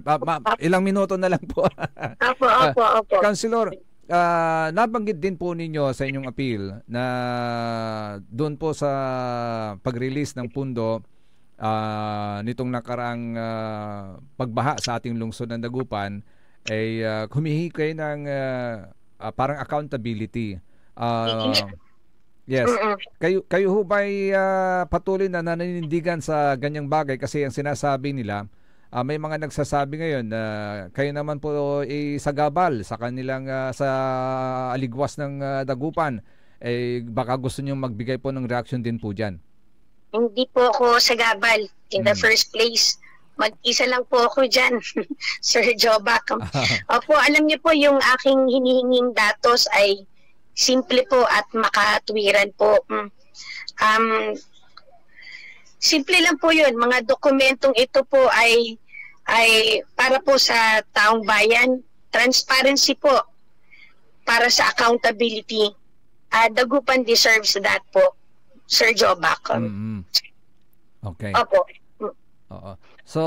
D: Ilang minuto na lang po.
L: Opo.
D: Councilor, nabanggit din po ninyo sa inyong appeal na doon po sa pag-release ng pundo nitong nakaraang pagbaha sa ating lungsod ng Dagupan ay humihingi kayo ng parang accountability. Yes. Kayo ho ba'y patuloy na naninindigan sa ganyang bagay? Kasi ang sinasabi nila, may mga nagsasabi ngayon na kayo naman po isagabal sa kanilang sa aligwas ng Dagupan. Baka gusto nyo magbigay po ng reaction din po dyan.
L: Hindi po ako sagabal in the first place. Mag-isa lang po ako dyan, Sir Jobak. Opo, alam niyo po yung aking hinihinging datos ay simple po at makatwiran po. Simple lang po yun. Mga dokumentong ito po ay para po sa taong bayan. Transparency po para sa accountability. Dagupan deserves that po, Sir Jobak.
D: Okay.
L: Opo.
D: So,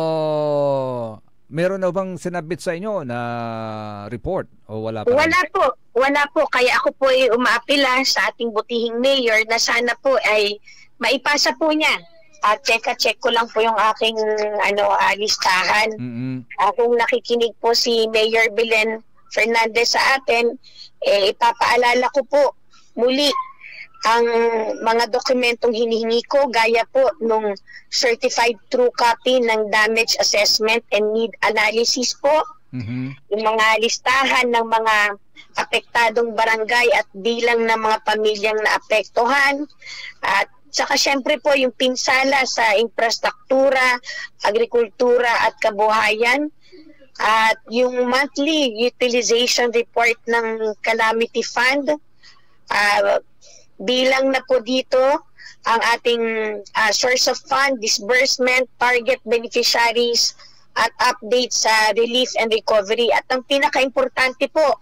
D: meron na bang sinabit sa inyo na report o wala pa?
L: Wala po. Kaya ako po ay umaapila sa ating butihing mayor na sana po ay maipasa po niya. At check ko lang po yung aking listahan. Kung nakikinig po si Mayor Belen Fernandez sa atin, ipapaalala ko po muli ang mga dokumentong hinihingi ko gaya po nung certified true copy ng damage assessment and need analysis po. Yung mga listahan ng mga apektadong barangay at bilang ng mga pamilyang naapektuhan. At saka syempre po yung pinsala sa infrastruktura, agrikultura at kabuhayan. At yung monthly utilization report ng Calamity Fund. Bilang na po dito ang ating source of fund, disbursement, target beneficiaries, at update sa relief and recovery. At ang pinaka-importante po,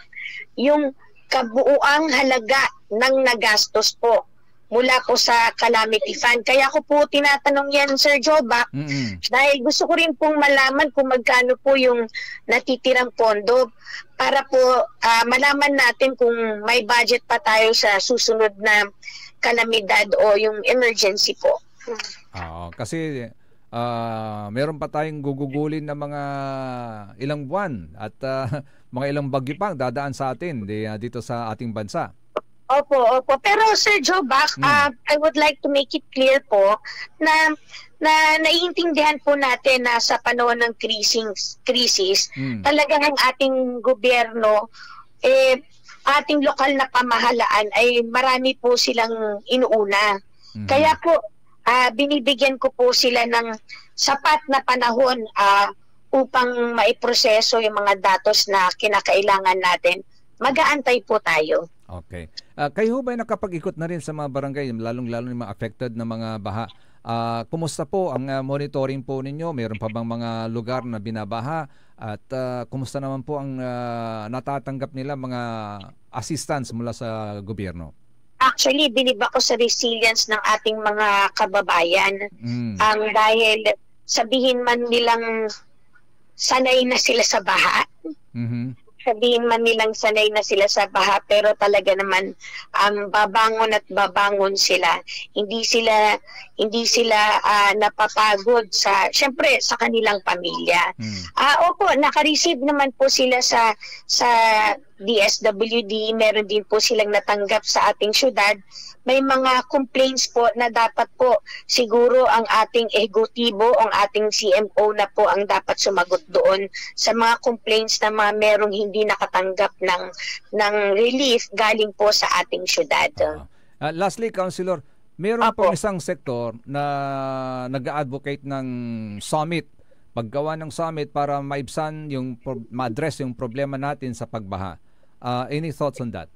L: yung kabuuang halaga ng nagastos po mula po sa Calamity Fund. Kaya ko po tinatanong yan, Sir Jobak, dahil gusto ko rin pong malaman kung magkano po yung natitirang pondo para po malaman natin kung may budget pa tayo sa susunod na kalamidad o yung emergency po.
D: Kasi meron pa tayong gugugulin na mga ilang buwan at mga ilang bagyo pang dadaan sa atin dito sa ating bansa.
L: Opo. Pero Sir Jobak, I would like to make it clear po na naiintindihan po natin na sa panahon ng krisis, talagang ang ating gobyerno, ating lokal na pamahalaan ay marami po silang inuuna. Kaya po, binibigyan ko po sila ng sapat na panahon upang maiproseso yung mga datos na kinakailangan natin. Mag-aantay po tayo.
D: Okay. Kayo ba nakapag-ikot na rin sa mga barangay, lalong-lalo yung mga affected na mga baha? Kumusta po ang monitoring po ninyo? Mayroon pa bang mga lugar na binabaha? At kumusta naman po ang natatanggap nila mga assistance mula sa gobyerno?
L: Actually, bilib ako sa resilience ng ating mga kababayan. Dahil sabihin man nilang sanay na sila sa baha, sabihin man nilang sanay na sila sa baha, pero talaga naman babangon at babangon sila. Hindi sila napapagod syempre sa kanilang pamilya. Opo, naka-receive naman po sila sa DSWD. Meron din po silang natanggap sa ating syudad. May mga complaints po na dapat po siguro ang ating ehekutibo, ang ating CMO na po ang dapat sumagot doon sa mga complaints na merong hindi nakatanggap ng relief galing po sa ating syudad.
D: Lastly, Councilor, meron po isang sektor na nag-advocate ng summit, paggawa ng summit para maibsan ma-address yung problema natin sa pagbaha. Any thoughts on that?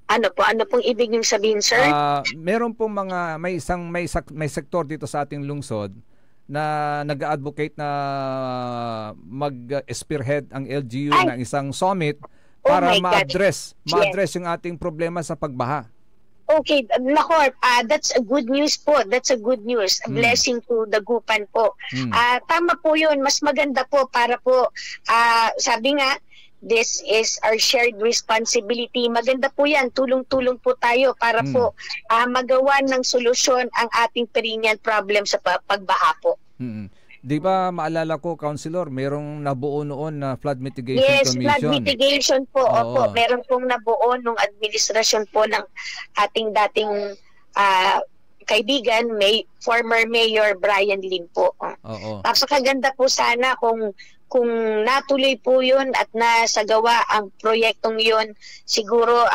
L: Ano pong ibig niyong sabihin, sir?
D: Meron pong may sektor dito sa ating lungsod na nag-advocate na mag-spearhead ang LGU ng isang summit para ma-address yung ating problema sa pagbaha.
L: Okay, nako, that's a good news po. That's a good news. A blessing to Dagupan po. Tama po 'yun. Mas maganda po para po sabi nga, this is our shared responsibility. Maganda po yan. Tulong-tulong po tayo para po magawa ng solusyon ang ating perennial problem sa pagbaha po.
D: Di ba maalala ko, Councilor, merong nabuo noon na flood mitigation commission?
L: Yes, flood mitigation po. Opo, meron pong nabuo nung administrasyon po ng ating dating kaibigan, former Mayor Brian Lim po. Napakaganda po sana kung natuloy po yun at nasagawa ang proyektong yun, siguro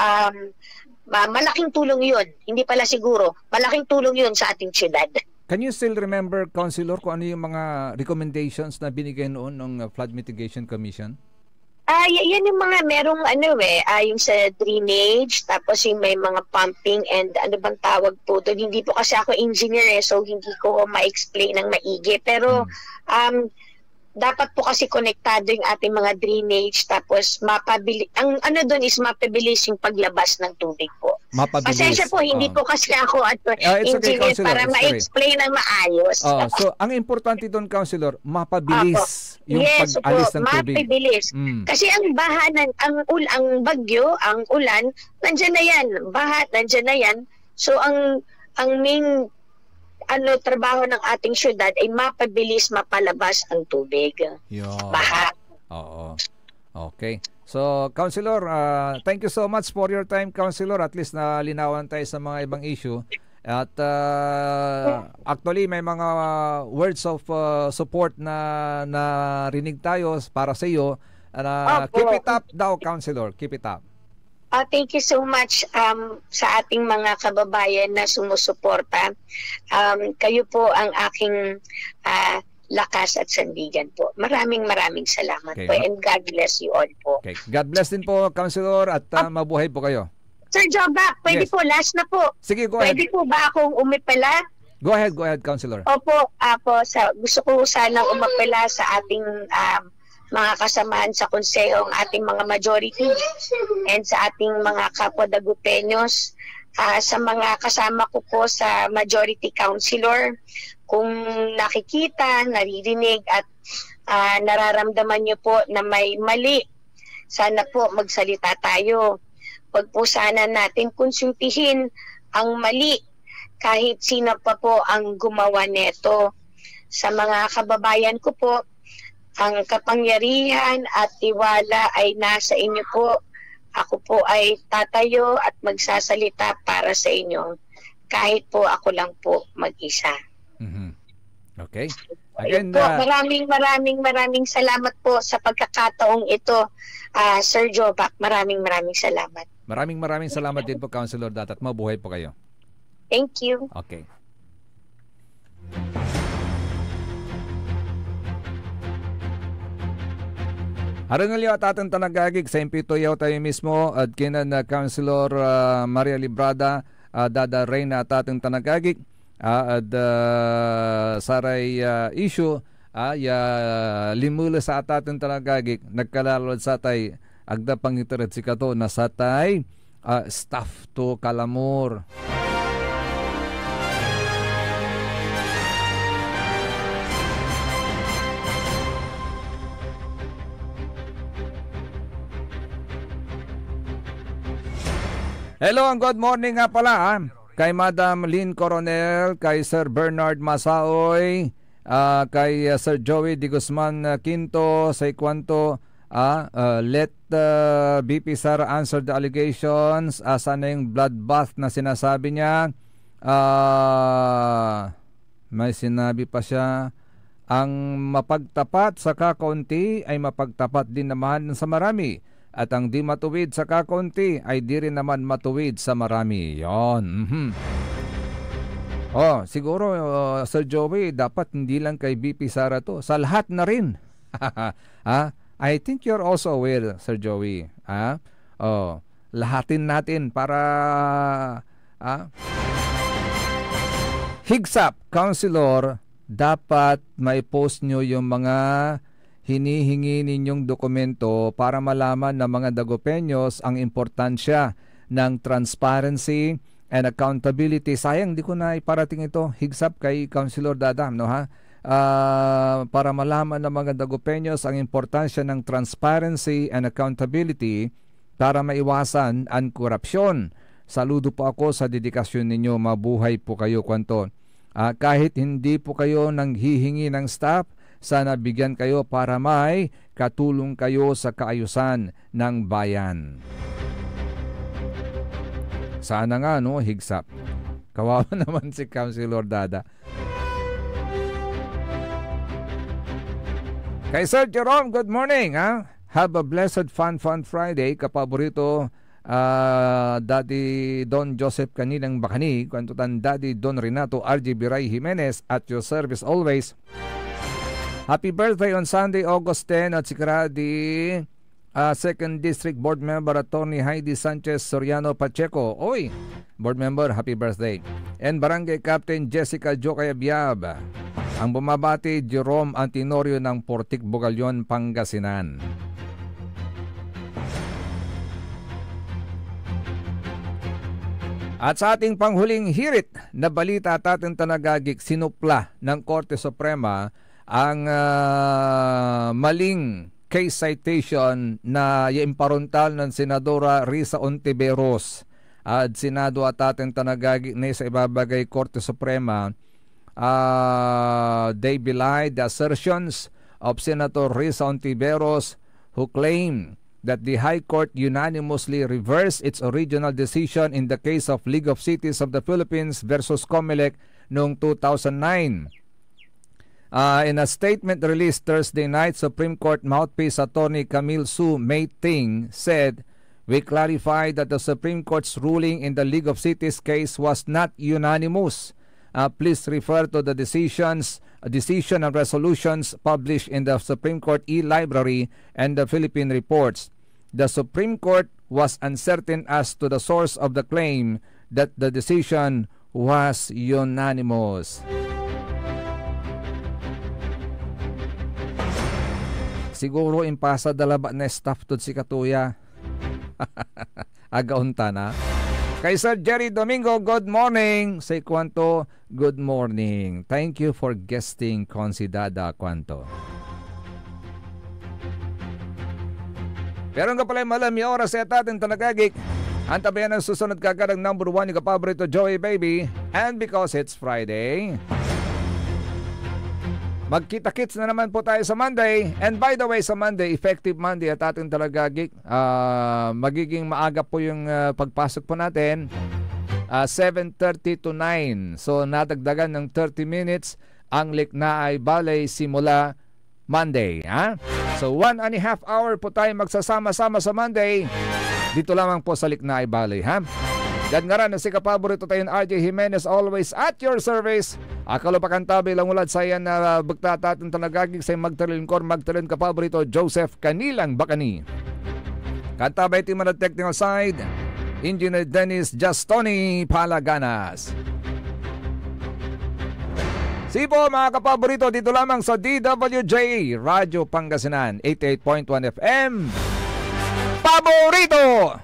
L: malaking tulong yun. Hindi pala siguro, malaking tulong yun sa ating syudad.
D: Can you still remember, Councilor, kung ano yung mga recommendations na binigay noon ng Flood Mitigation Commission?
L: Yan yung mga merong yung sa drainage, tapos yung may mga pumping and ano bang tawag po doon. Hindi po kasi ako engineer so hindi ko ma-explain ng maigi. Pero dapat po kasi konektado yung ating mga drainage, tapos ang ano doon is mapabilis yung paglabas ng tubig po. Pasensya po, hindi po kasi ako engineer para ma-explain ng maayos.
D: So, ang importante doon, Councilor, mapabilis yung pag-alis ng tubig.
L: Mapabilis. Kasi ang bahanan, ang bagyo, ang ulan, nandyan na yan. Baha, nandyan na yan. So, ang main trabaho ng ating syudad ay mapabilis mapalabas ang tubig. Baha.
D: Oo. Okay. So, Councilor, thank you so much for your time, Councilor. At least nalinawan tayo sa mga ibang issue. At actually, may mga words of support na narinig tayo para sa iyo. Keep it up daw, Councilor. Keep it up.
L: Thank you so much sa ating mga kababayan na sumusuporta. Kayo po ang aking lakas at sandigan po. Maraming salamat po, and God bless you all po.
D: Okay. God bless din po, Councilor, at mabuhay po kayo.
L: Sir Jobak, pwede po, last na po.
D: Sige, go ahead.
L: Pwede po ba akong umipala?
D: Go ahead, Councilor.
L: Opo, gusto ko sanang umapela sa ating mga kasamahan sa konseho, ang ating mga majority and sa ating mga kapwa Dagupeños, sa mga kasama ko po sa majority councilor, kung nakikita, naririnig at nararamdaman nyo po na may mali, sana po magsalita tayo. Huwag po sana natin konsultihin ang mali kahit sino pa po ang gumawa neto. Sa mga kababayan ko po, ang kapangyarihan at tiwala ay nasa inyo po. Ako po ay tatayo at magsasalita para sa inyo. Kahit po ako lang po mag-isa.
D: Okay. Again,
L: po, maraming salamat po sa pagkakataong ito, Sir Jobak. Maraming salamat.
D: Maraming salamat din po, Councilor Dat, at mabuhay po kayo.
L: Thank you.
D: Okay. Harangalyo at atang tanagagig sa impito yaw tayo mismo at kinan na Councilor Maria Librada, Dada Reyna at atang tanagagig saray issue limula sa atatin talagagik nagkalalod sa tay agda pangitaret si kato na sa tay staff to kalamor. Hello and good morning nga pala kay Madam Lynn Coronel, kay Sir Bernard Masaoy, kay Sir Joey Di Guzman Quinto, sa ikwanto let BP Sara answer the allegations. Sana yung bloodbath na sinasabi niya. May sinabi pa siya, ang mapagtapat sa kakaunti ay mapagtapat din naman sa marami. At ang di matuwid sa kakaunti ay di rin naman matuwid sa marami. Yon. Siguro Sir Joey, dapat hindi lang kay BP Sara to, sa lahat na rin. I think you're also aware, Sir Joey. Lahatin natin para higsap, Councilor, dapat may post nyo yung mga hinihingi ninyong dokumento para malaman ng mga Dagupeños ang importansya ng transparency and accountability. Sayang, di ko na iparating ito. Higsap kay Councilor Dadam, no ha? Para malaman ng mga Dagupeños ang importansya ng transparency and accountability para maiwasan ang korupsyon. Saludo po ako sa dedikasyon ninyo. Mabuhay po kayo, kwanto. Kahit hindi po kayo nanghihingi ng staff, sana bigyan kayo para may katulong kayo sa kaayusan ng bayan. Sana nga, no, higsap. Kawawa naman si Councilor Dada. Kay Sir Jerome, good morning. Have a blessed fun Friday. Kapaborito, Daddy Don Joseph Kanilang Bakani, kwantutan Daddy Don Renato RG Biray Jimenez, at your service always. Happy birthday on Sunday, August 10, at si Karadi, 2nd District Board Member Attorney Heidi Sanchez Soriano Pacheco. Oy, Board Member, happy birthday. And Barangay Captain Jessica Jokay Biab. Ang bumabati, Jerome Antinorio ng Portik, Bugalyon, Pangasinan. At sa ating panghuling hirit na balita at ating tanagagik, sinupla ng Korte Suprema ang maling case citation na imparontal ng Senadora Risa Ontiveros at Senado at ating tanagagik na sa ibabagay Korte Suprema. They belied the assertions of Senator Risa Ontiveros, who claimed that the High Court unanimously reversed its original decision in the case of League of Cities of the Philippines versus COMELEC noong 2009. In a statement released Thursday night, Supreme Court mouthpiece attorney Camille Su Mei-Ting said, "We clarify that the Supreme Court's ruling in the League of Cities case was not unanimous. Please refer to the decision and resolutions published in the Supreme Court e-library and the Philippine reports. The Supreme Court was uncertain as to the source of the claim that the decision was unanimous." Siguro impasa dalaba na staff to si Katuya. Agaunta na. Kay Sir Jerry Domingo, good morning. Say Kwanto, good morning. Thank you for guesting Considada Kwanto. Pero nga pala malam yung oras sa ating tanagagik. Ang tabayan ng susunod kagadang number 1 yung kapaborito Joey Baby. And because it's Friday, magkita-kits na naman po tayo sa Monday. And by the way, sa Monday, effective Monday at ating talagagik, magiging maaga po yung pagpasok po natin, 7:30 to 9. So nadagdagan ng 30 minutes ang Liknaay Ballet simula Monday. So 1.5 hour po tayo magsasama-sama sa Monday. Dito lamang po sa Liknaay Ballet. Dan nga rin na si kapaborito tayong RJ Jimenez, always at your service. Akalo pa kantabi lang ulad sa yan na bagtatatang tanagagig sa magtalin kapaborito Joseph Kanilang Bakani. Kantabay team on the technical side, Engineer Dennis Justoni Palaganas. Sipo mga kapaborito, dito lamang sa DWJ Radyo Pangasinan 88.1 FM. Paborito!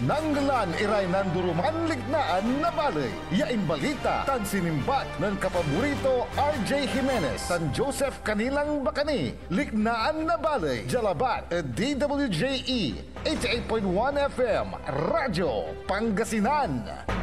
A: Nanggalan iray nanduruman lignaan na balay. Yain balita tan sinimbat ng kapaborito RJ Jimenez tan Joseph Kanilang Bakani. Lignaan na balay. Jalabat DWJE 88.1 FM Radyo Pangasinan.